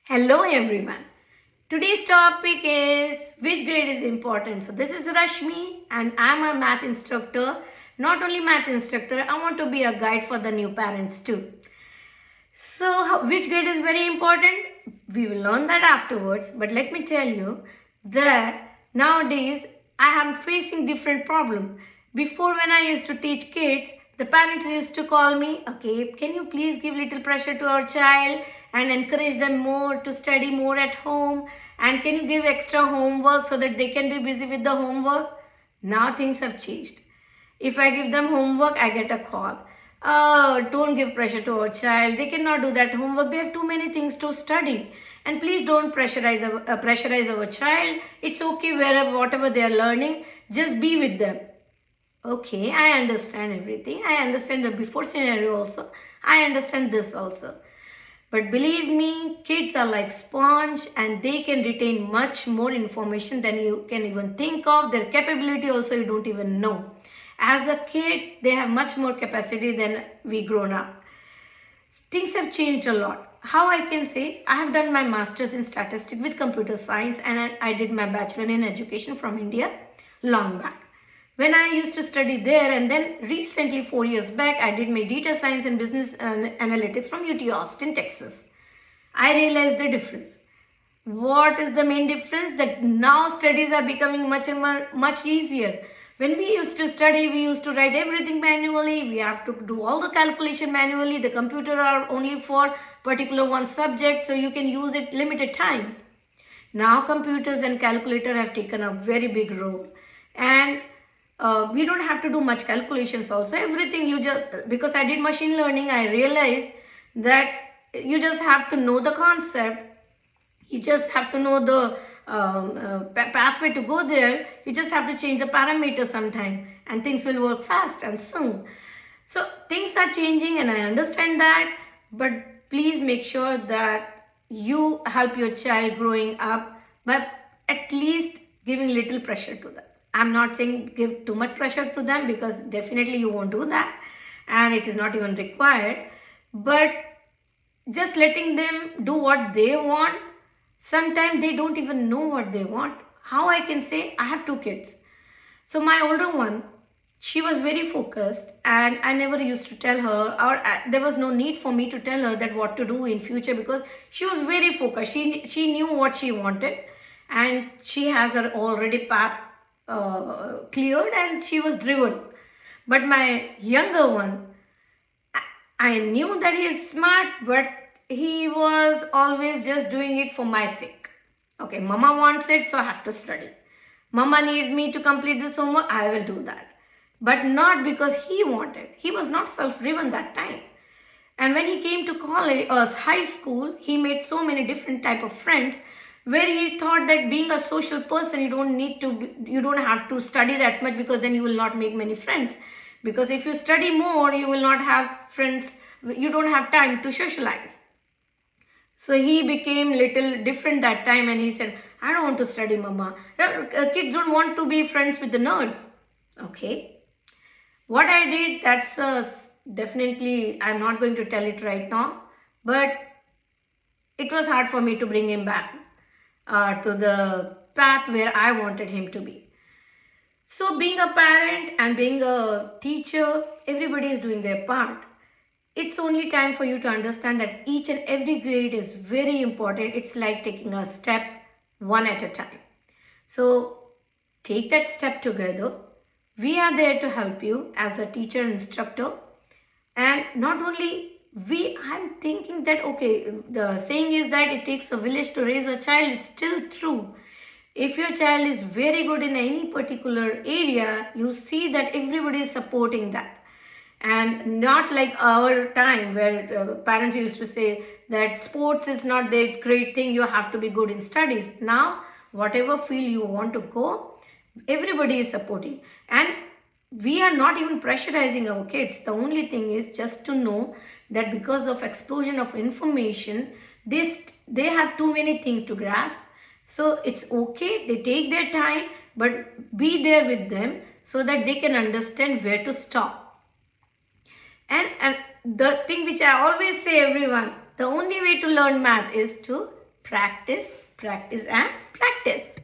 Hello everyone. Today's topic is which grade is important. So this is Rashmi and I'm a math instructor. Not only math instructor, I want to be a guide for the new parents too. So which grade is very important? We will learn that afterwards. But let me tell you that nowadays I am facing different problem. Before when I used to teach kids, the parents used to call me, okay, can you please give little pressure to our child and encourage them more to study more at home, and can you give extra homework so that they can be busy with the homework? Now things have changed. If I give them homework, I get a call. Oh, don't give pressure to our child. They cannot do that homework. They have too many things to study. And please don't pressurize our child. It's okay wherever, whatever they are learning. Just be with them. Okay, I understand everything. I understand the before scenario also. I understand this also. But believe me, kids are like sponge and they can retain much more information than you can even think of. Their capability also you don't even know. As a kid, they have much more capacity than we grown up. Things have changed a lot. How I can say, I have done my master's in statistics with computer science and I did my bachelor in education from India long back. When I used to study there, and then recently 4 years back, I did my data science and business analytics from UT Austin, Texas. I realized the difference. What is the main difference? That now studies are becoming much easier. When we used to study, we used to write everything manually. We have to do all the calculation manually. The computer are only for particular one subject, so you can use it limited time. Now computers and calculator have taken a very big role, and we don't have to do much calculations also. Everything you just, because I did machine learning, I realized that you just have to know the concept. You just have to know the pathway to go there. You just have to change the parameter sometime and things will work fast and soon. So things are changing and I understand that, but please make sure that you help your child growing up by at least giving little pressure to them. I'm not saying give too much pressure to them, because definitely you won't do that and it is not even required, but just letting them do what they want. Sometimes they don't even know what they want. How I can say, I have two kids. So my older one, she was very focused and I never used to tell her, or there was no need for me to tell her that what to do in future, because she was very focused. She knew what she wanted and she has her already path cleared and she was driven. But my younger one, I knew that he is smart, but he was always just doing it for my sake. Okay, mama wants it, so I have to study. Mama needs me to complete this homework, I will do that. But not because he wanted. He was not self-driven that time. And when he came to college or high school, he made so many different type of friends, where he thought that being a social person, you don't have to study that much, because then you will not make many friends. Because if you study more, you will not have friends, you don't have time to socialize. So he became little different that time and he said, I don't want to study, mama. Kids don't want to be friends with the nerds. Okay. What I did, that's definitely, I'm not going to tell it right now, but it was hard for me to bring him back to the path where I wanted him to be. So being a parent and being a teacher, everybody is doing their part. It's only time for you to understand that each and every grade is very important. It's like taking a step one at a time. So take that step together. We are there to help you as a teacher and instructor. And not only I'm thinking that, okay, the saying is that it takes a village to raise a child. It's still true. If your child is very good in any particular area, you see that everybody is supporting that. And not like our time where parents used to say that sports is not the great thing, you have to be good in studies. Now, whatever field you want to go, everybody is supporting. And we are not even pressurizing our kids. The only thing is just to know that because of explosion of information, they have too many things to grasp. So it's okay, they take their time, but be there with them so that they can understand where to stop. And the thing which I always say everyone, the only way to learn math is to Practice, practice and practice.